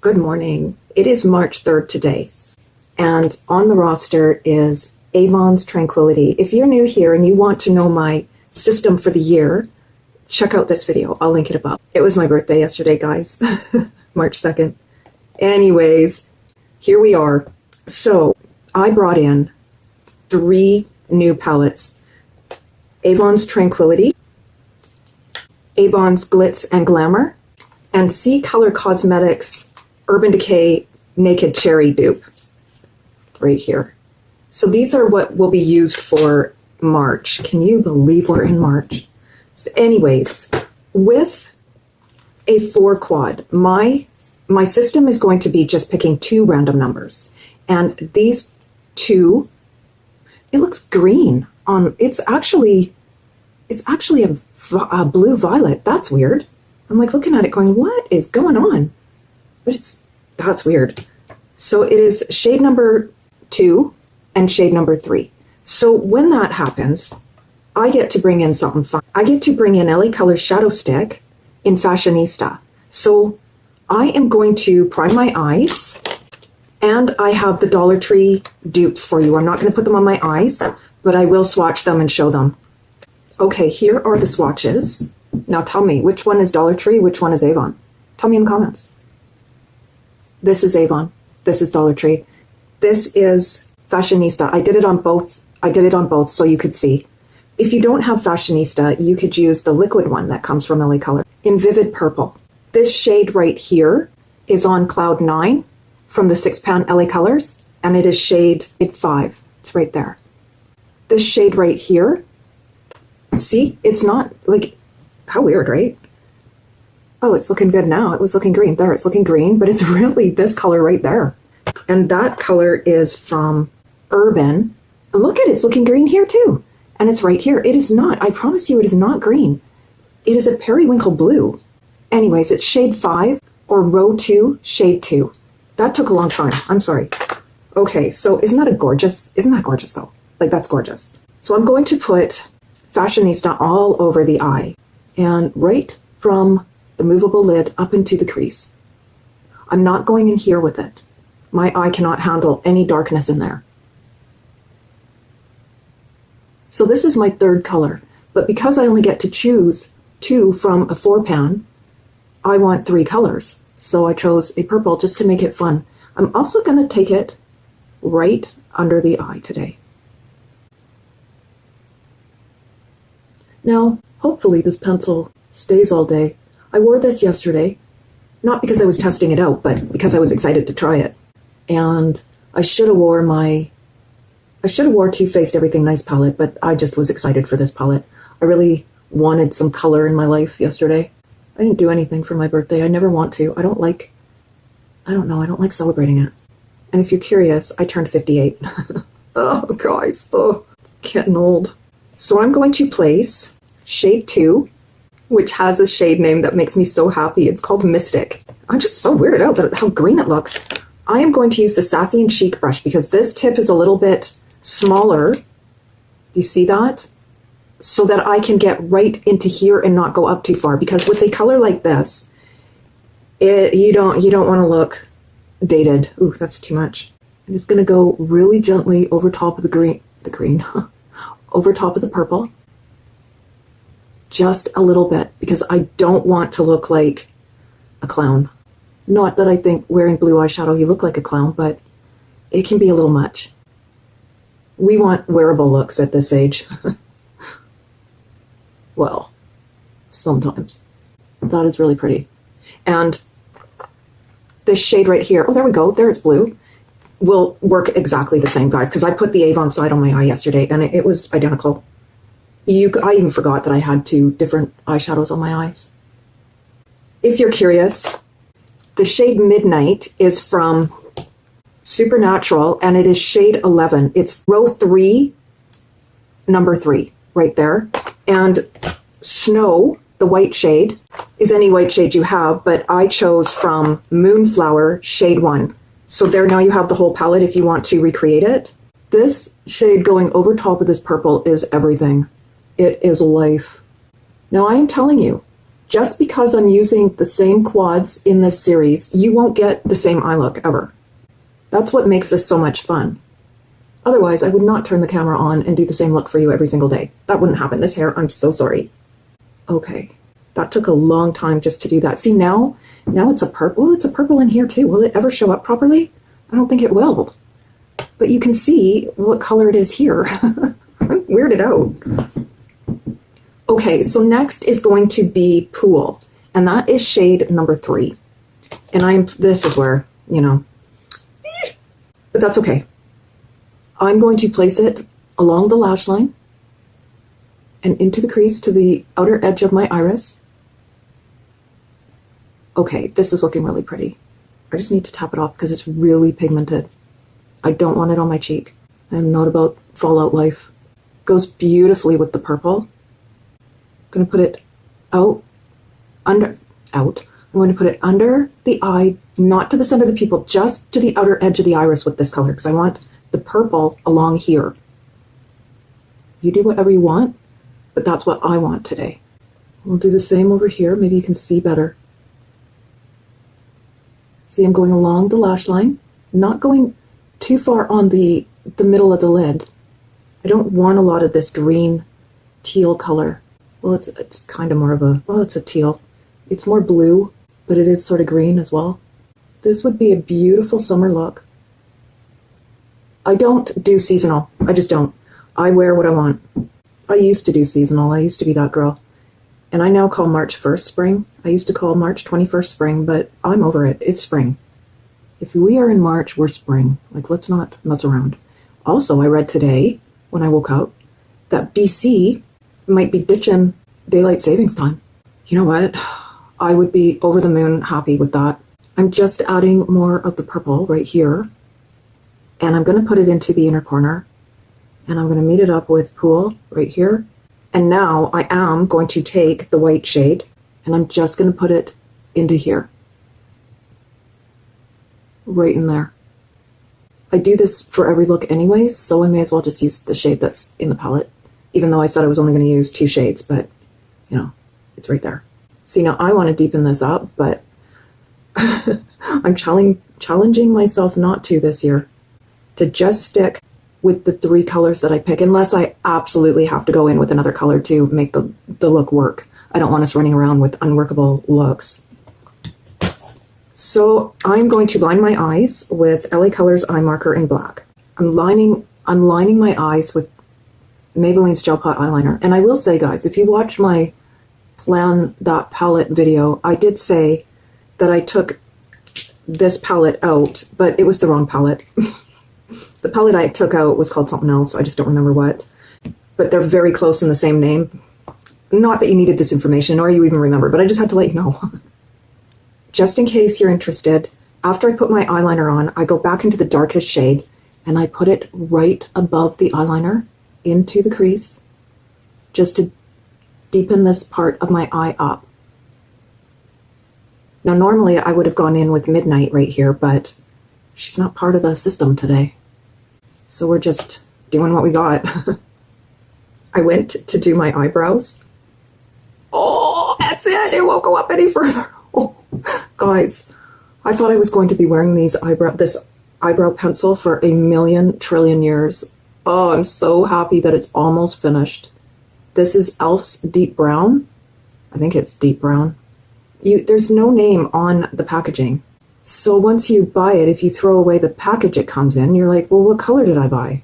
Good morning. It is March 3rd today, and on the roster is Avon's Tranquility. If you're new here and you want to know my system for the year, check out this video. I'll link it above. It was my birthday yesterday, guys. March 2nd. Anyways, here we are. So I brought in 3 new palettes. Avon's Tranquility, Avon's Glitz and Glamour, and C Color Cosmetics Urban Decay Naked Cherry dupe right here. So these are what will be used for March. Can you believe we're in March? So anyways, with a 4 quad, my system is going to be just picking 2 random numbers. And these 2, it looks green on, it's actually a blue violet. That's weird. I'm like looking at it going, what is going on? But that's weird. So it is shade number 2 and shade number 3. So when that happens, I get to bring in something fun. I get to bring in LA Colors Shadow Stick in Fashionista. So I am going to prime my eyes, and I have the Dollar Tree dupes for you. I'm not going to put them on my eyes, but I will swatch them and show them. Okay, here are the swatches. Now tell me, which one is Dollar Tree, which one is Avon? Tell me in the comments. This is Avon. This is Dollar Tree. This is Fashionista. I did it on both so you could see. If you don't have Fashionista, you could use the liquid one that comes from LA Color in Vivid Purple. This shade right here is on Cloud 9 from the 6-pan LA Colors, and it is shade 5. It's right there. This shade right here, see, it's not like, how weird, right? Oh, it's looking good now. It was looking green. There, it's looking green, but it's really this color right there. And that color is from Urban. Look at it, it's looking green here too. And it's right here. It is not, I promise you, it is not green. It is a periwinkle blue. Anyways, it's shade 5 or row 2, shade 2. That took a long time. I'm sorry. Okay, so isn't that gorgeous though? Like, that's gorgeous. So I'm going to put Fashionista all over the eye and right from the movable lid up into the crease. I'm not going in here with it. My eye cannot handle any darkness in there. So this is my 3rd color, but because I only get to choose 2 from a 4-pan, I want 3 colors. So I chose a purple just to make it fun. I'm also going to take it right under the eye today. Now, hopefully this pencil stays all day. I wore this yesterday, not because I was testing it out, but because I was excited to try it. And I should have wore Too Faced Everything Nice palette, but I just was excited for this palette. I really wanted some color in my life yesterday. I didn't do anything for my birthday. I never want to. I don't like celebrating it. And if you're curious, I turned 58. Oh, guys, getting old. So I'm going to place shade 2, which has a shade name that makes me so happy. It's called Mystic. I'm just so weirded out at how green it looks. I am going to use the Sassy and Chic brush because this tip is a little bit smaller. Do you see that? So that I can get right into here and not go up too far, because with a color like this, you don't want to look dated. Ooh, that's too much. I'm just going to go really gently over top of the green, over top of the purple. Just a little bit, because I don't want to look like a clown. Not that I think wearing blue eyeshadow you look like a clown, but it can be a little much. We want wearable looks at this age. Well, sometimes. That is really pretty. And this shade right here, oh, there we go, there it's blue, will work exactly the same, guys, because I put the Avon side on my eye yesterday, and it was identical. I even forgot that I had 2 different eyeshadows on my eyes. If you're curious, the shade Midnight is from Supernatural, and it is shade 11. It's row 3, number 3, right there. And Snow, the white shade, is any white shade you have, but I chose from Moonflower, shade 1. So there, now you have the whole palette if you want to recreate it. This shade going over top of this purple is everything. It is life. Now I am telling you, just because I'm using the same quads in this series, you won't get the same eye look ever. That's what makes this so much fun. Otherwise, I would not turn the camera on and do the same look for you every single day. That wouldn't happen. This hair, I'm so sorry. Okay, that took a long time just to do that. See, now it's a purple. Well, it's a purple in here too. Will it ever show up properly? I don't think it will. But you can see what color it is here. I'm weirded out. Okay, so next is going to be Pool, and that is shade number 3. And this is where, you know, but that's okay. I'm going to place it along the lash line and into the crease to the outer edge of my iris. Okay, this is looking really pretty. I just need to tap it off because it's really pigmented. I don't want it on my cheek. I'm not about fallout life. Goes beautifully with the purple. I'm going to put it I'm going to put it under the eye, not to the center of the pupil, just to the outer edge of the iris with this color, because I want the purple along here. You do whatever you want, but that's what I want today. We'll do the same over here. Maybe you can see better. See, I'm going along the lash line, not going too far on the middle of the lid. I don't want a lot of this green teal color. Well, it's kind of more of a, well, it's a teal. It's more blue, but it is sort of green as well. This would be a beautiful summer look. I don't do seasonal. I just don't. I wear what I want. I used to do seasonal. I used to be that girl. And I now call March 1st spring. I used to call March 21st spring, but I'm over it. It's spring. If we are in March, we're spring. Like, let's not mess around. Also, I read today, when I woke up, that BC might be ditching daylight savings time. You know what? I would be over the moon happy with that. I'm just adding more of the purple right here. And I'm going to put it into the inner corner. And I'm going to meet it up with Pool right here. And now I am going to take the white shade and I'm just going to put it into here. Right in there. I do this for every look anyways, so I may as well just use the shade that's in the palette. Even though I said I was only going to use 2 shades, but, you know, it's right there. See, now I want to deepen this up, but I'm challenging myself not to this year. To just stick with the 3 colors that I pick, unless I absolutely have to go in with another color to make the look work. I don't want us running around with unworkable looks. So I'm going to line my eyes with LA Colors eye marker in black. I'm lining my eyes with Maybelline's Gel Pot eyeliner. And I will say, guys, if you watch my Plan That Palette video, I did say that I took this palette out, but it was the wrong palette. The palette I took out was called something else. I just don't remember what. But they're very close in the same name. Not that you needed this information, or you even remember, but I just had to let you know. Just in case you're interested, after I put my eyeliner on, I go back into the darkest shade, and I put it right above the eyeliner into the crease, just to deepen this part of my eye up. Now, normally I would have gone in with Midnight right here, but she's not part of the system today. So we're just doing what we got. I went to do my eyebrows. Oh, that's it. It won't go up any further. Oh, guys, I thought I was going to be wearing this eyebrow pencil for a million trillion years. Oh, I'm so happy that it's almost finished. This is e.l.f.'s Deep Brown. I think it's Deep Brown. There's no name on the packaging. So once you buy it, if you throw away the package it comes in, you're like, well, what color did I buy?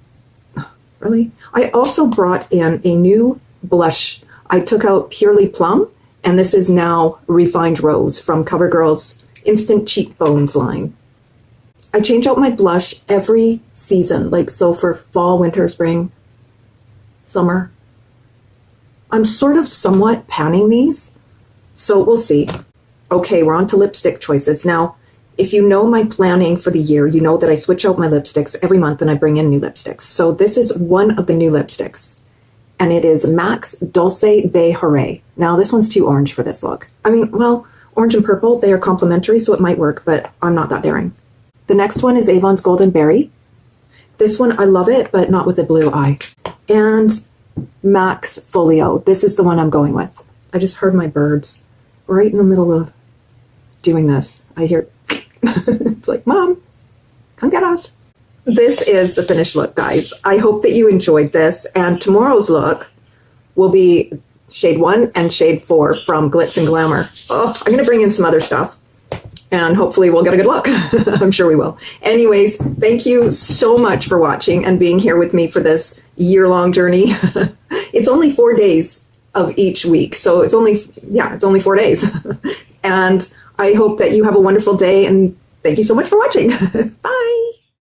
Really? I also brought in a new blush. I took out Purely Plum, and this is now Refined Rose from CoverGirl's Instant Cheekbones line. I change out my blush every season, like so for fall, winter, spring, summer. I'm sort of somewhat panning these, so we'll see. Okay, we're on to lipstick choices. Now, if you know my planning for the year, you know that I switch out my lipsticks every month and I bring in new lipsticks. So this is one of the new lipsticks, and it is MAC's Dulce de Hooray. Now, this one's too orange for this look. I mean, well, orange and purple, they are complementary, so it might work, but I'm not that daring. The next one is Avon's Golden Berry. This one, I love it, but not with the blue eye. And MAC's Folio. This is the one I'm going with. I just heard my birds. right in the middle of doing this, I hear, it's like, Mom, come get off. This is the finished look, guys. I hope that you enjoyed this, and tomorrow's look will be shade 1 and shade 4 from Glitz and Glamour. Oh, I'm going to bring in some other stuff, and hopefully we'll get a good look. I'm sure we will. Anyways, thank you so much for watching and being here with me for this year-long journey. It's only 4 days of each week, so it's only 4 days. And I hope that you have a wonderful day, and thank you so much for watching. Bye.